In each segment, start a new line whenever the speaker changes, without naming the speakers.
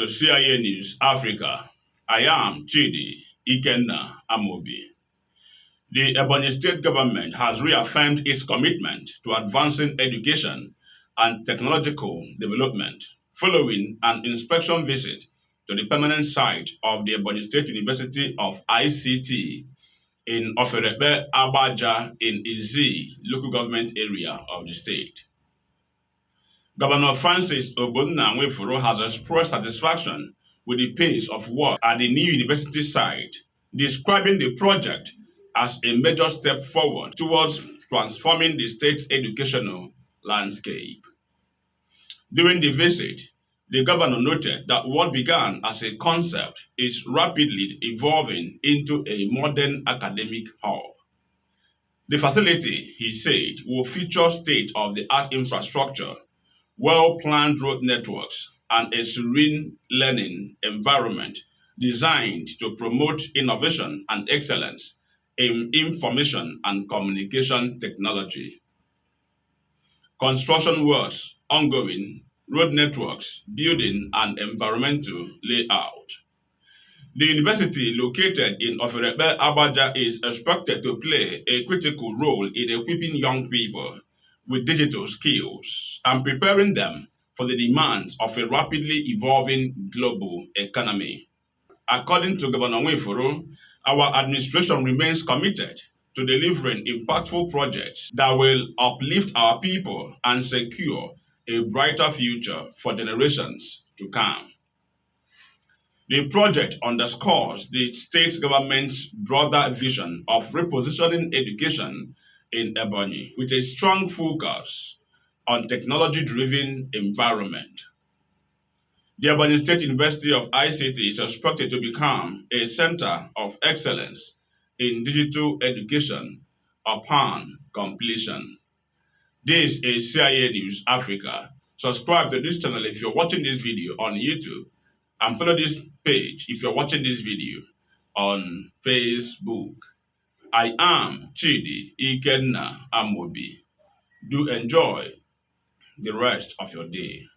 to CIA News Africa. I am Chidi Ikenna Amobi. The Ebonyi State government has reaffirmed its commitment to advancing education and technological development following an inspection visit to the permanent site of the Ebonyi State University of ICT in Oferepe Abaja in Izi local government area of the state. Governor Francis Ogbonnanweforo has expressed satisfaction with the pace of work at the new university site, describing the project as a major step forward towards transforming the state's educational landscape. During the visit, the governor noted that what began as a concept is rapidly evolving into a modern academic hub. The facility, he said, will feature state-of-the-art infrastructure, well-planned road networks, and a serene learning environment designed to promote innovation and excellence in information and communication technology. Construction works ongoing, road networks, building, and environmental layout. The university located in Oferepe Abaja is expected to play a critical role in equipping young people with digital skills and preparing them for the demands of a rapidly evolving global economy. According to Governor Nweforo, our administration remains committed to delivering impactful projects that will uplift our people and secure a brighter future for generations to come. The project underscores the state government's broader vision of repositioning education in Ebonyi with a strong focus on technology-driven environment. The Ebonyi State University of ICT is expected to become a center of excellence in digital education upon completion. This is CIA News Africa. Subscribe to this channel if you're watching this video on YouTube, and follow this page if you're watching this video on Facebook. I am Chidi Ikenna Amobi. Do enjoy the rest of your day.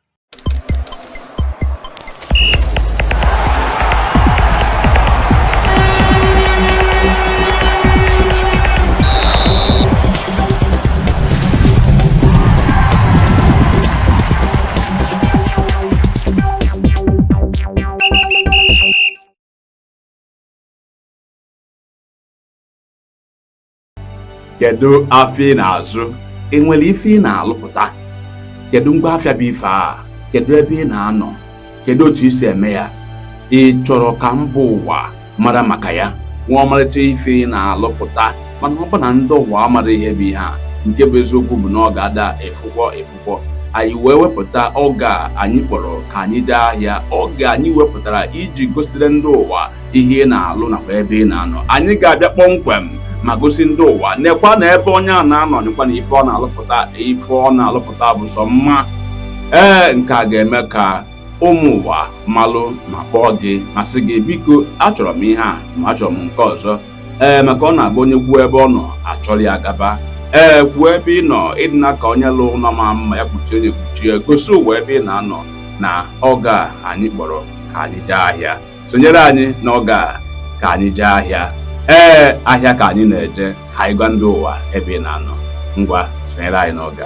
Kedu afọ ị na-azụ? Enwere ife ị na-alụpụta? Kedu ngwa afịa bụ ife a? Kedu ebe ị na-anọ? Kedu otu isi eme ya? Ị chọrọ ka mba ụwa mara maka ya? Nwa ọmarịcha ife ị na-alụpụta, mana ọ bụ na ndị ụwa amara ihe bụ ihe a. Nke bụ eziokwu bụ na ọ ga-ada efụkwọ. Anyị wee wepụta oge anyị kpọrọ ka anyị jee ahịa. Oge anyị wepụtara iji gosiri ndị ụwa ihe ị na-alụ nakwa ebe ị na-anọ. Anyị ga-abịa kpọmkwem ma gosi ndị ụwa nekwa na ebe onye a na-anọ nekwa na ife ọ na-alụpụta bụ sọ mma. Nke a ga-eme ka ụmụ ụwa malụ ma kpọọ gị ma sị gị biko achọrọ m ihe a ma achọrọ m nke ọzọ. Maka ọ na-abụ onye kwuo ebe ọ nọ achọrọ ya gaba. Kwuo ebe ị nọ ịdịna ka onye lụ ụlọ ma mma ya kpuchie onye kpuchie, gosi ụwa ebe ị na-anọ na oge a anyị kpọrọ ka anyị jee ahịa. Sonyere anyị n'oge a ka anyị jee ahịa. Ahịa ka anyị na-eje ka anyị gwa ndị ụwa ebe ị na-anọ. Ngwa sonyere anyị n'oge a.